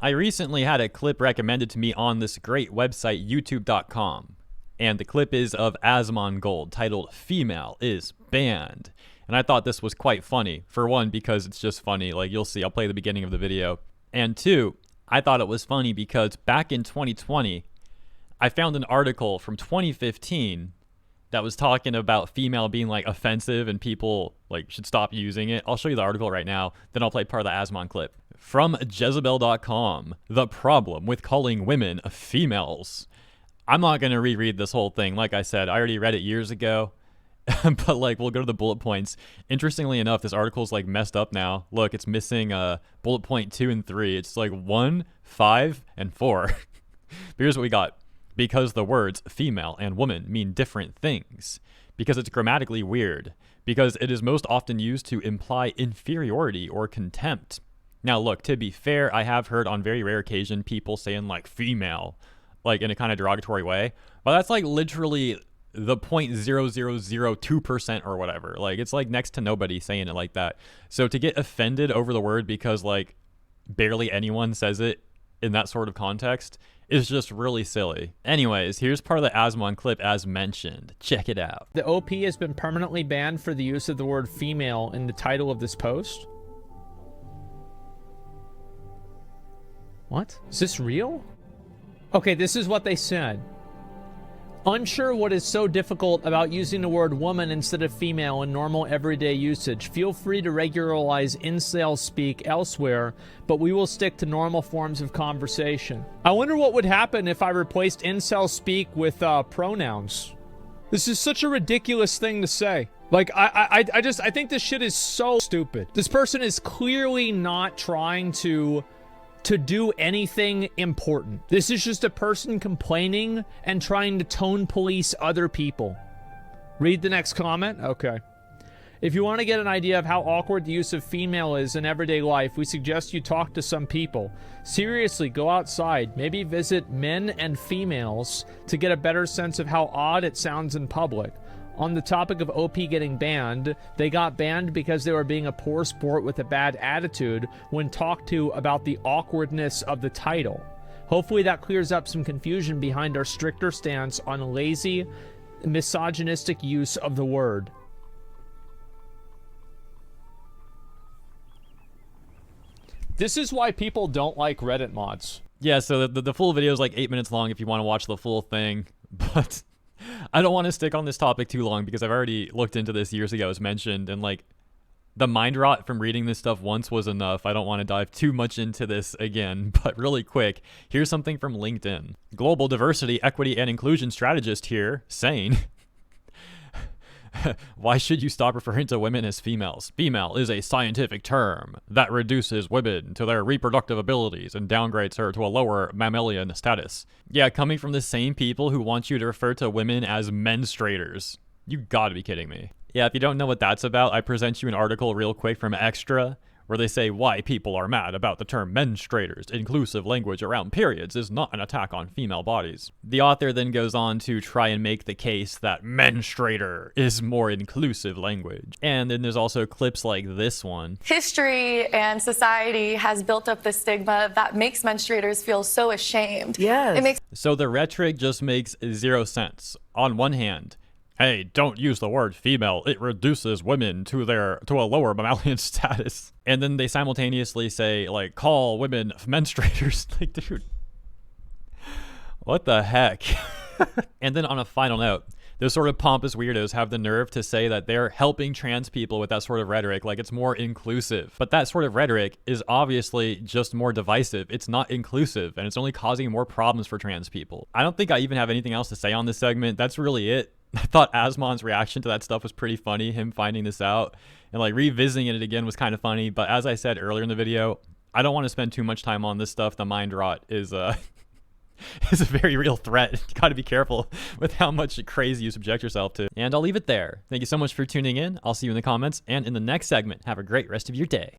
I recently had a clip recommended to me on this great website, youtube.com. And the clip is of Asmongold titled "Female is Banned." And I thought this was quite funny. For one, because it's just funny. Like, you'll see, I'll play the beginning of the video. And two, I thought it was funny because back in 2020, I found an article from 2015 that was talking about female being like offensive and people like should stop using it. I'll show you the article right now, then I'll play part of the Asmon clip. From Jezebel.com, the problem with calling women females. I'm not going to reread this whole thing. Like I said, I already read it years ago. But like, we'll go to the bullet points. Interestingly enough, this article's like messed up now. Look, it's missing bullet point 2 and 3. It's like 1, 5, and 4. But here's what we got. Because the words female and woman mean different things. Because it's grammatically weird. Because it is most often used to imply inferiority or contempt. Now look, to be fair, I have heard on very rare occasion people saying like female, like in a kind of derogatory way. But that's like literally the 0.0002% or whatever. Like, it's like next to nobody saying it like that. So to get offended over the word because like barely anyone says it in that sort of context is just really silly. Anyways, here's part of the Asmon clip as mentioned. Check it out. The OP has been permanently banned for the use of the word female in the title of this post. What? Is this real? Okay, this is what they said. Unsure what is so difficult about using the word woman instead of female in normal everyday usage. Feel free to regularize incel speak elsewhere, but we will stick to normal forms of conversation. I wonder what would happen if I replaced incel speak with pronouns. This is such a ridiculous thing to say. Like, I think this shit is so stupid. This person is clearly not trying to do anything important. This is just a person complaining and trying to tone police other people. Read the next comment? Okay. If you want to get an idea of how awkward the use of female is in everyday life, we suggest you talk to some people. Seriously, go outside. Maybe visit men and females to get a better sense of how odd it sounds in public. On the topic of OP getting banned, they got banned because they were being a poor sport with a bad attitude when talked to about the awkwardness of the title. Hopefully that clears up some confusion behind our stricter stance on lazy, misogynistic use of the word. This is why people don't like Reddit mods. Yeah, so the full video is like 8 minutes long if you want to watch the full thing, but I don't want to stick on this topic too long because I've already looked into this years ago, as mentioned, and like the mind rot from reading this stuff once was enough. I don't want to dive too much into this again, but really quick, here's something from LinkedIn. Global diversity, equity, and inclusion strategist here saying, why should you stop referring to women as females? Female is a scientific term that reduces women to their reproductive abilities and downgrades her to a lower mammalian status. Yeah, coming from the same people who want you to refer to women as menstruators. You gotta be kidding me. Yeah, if you don't know what that's about, I present you an article real quick from Extra, where they say why people are mad about the term menstruators. Inclusive language around periods is not an attack on female bodies. The author then goes on to try and make the case that menstruator is more inclusive language. And then there's also clips like this one. History and society has built up the stigma that makes menstruators feel so ashamed. Yes. So the rhetoric just makes 0 sense. On one hand, hey, don't use the word female. It reduces women to a lower mammalian status. And then they simultaneously say, like, call women menstruators. Like, dude, what the heck? And then on a final note, those sort of pompous weirdos have the nerve to say that they're helping trans people with that sort of rhetoric, like it's more inclusive. But that sort of rhetoric is obviously just more divisive. It's not inclusive, and it's only causing more problems for trans people. I don't think I even have anything else to say on this segment. That's really it. I thought Asmon's reaction to that stuff was pretty funny, him finding this out, and like revisiting it again was kind of funny. But as I said earlier in the video, I don't want to spend too much time on this stuff. The mind rot is is a very real threat. You got to be careful with how much crazy you subject yourself to. And I'll leave it there. Thank you so much for tuning in. I'll see you in the comments and in the next segment. Have a great rest of your day.